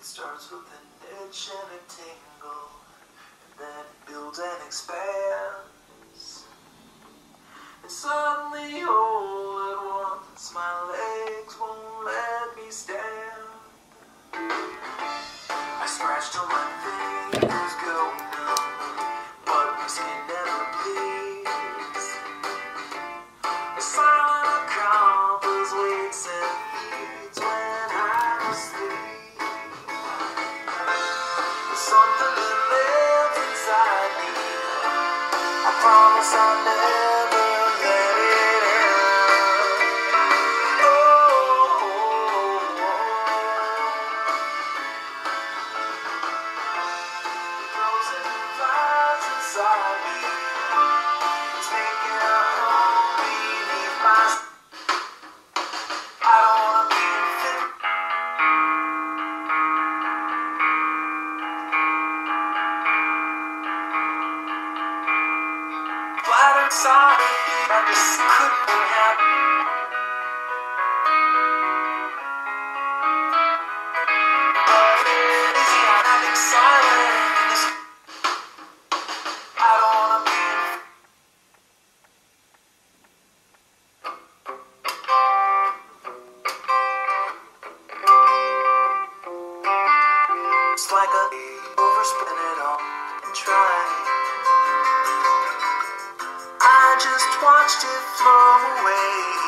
starts with an itch and a tingle, and then it builds and expands. And suddenly all at once my legs won't let me stand. I scratch till my fingers go numb, but my skin never bleeds. A silent accomplice waits and feeds when I'm asleep. There's something that lives inside me. I promise I'll never let it end. Frozen vibes inside me. It's making a home beneath my skin. I don't wanna be fit. Flat inside, I just couldn't happen. But it's not exciting. I don't wanna be. It's like a overspin it all and try. I just watched it flow away.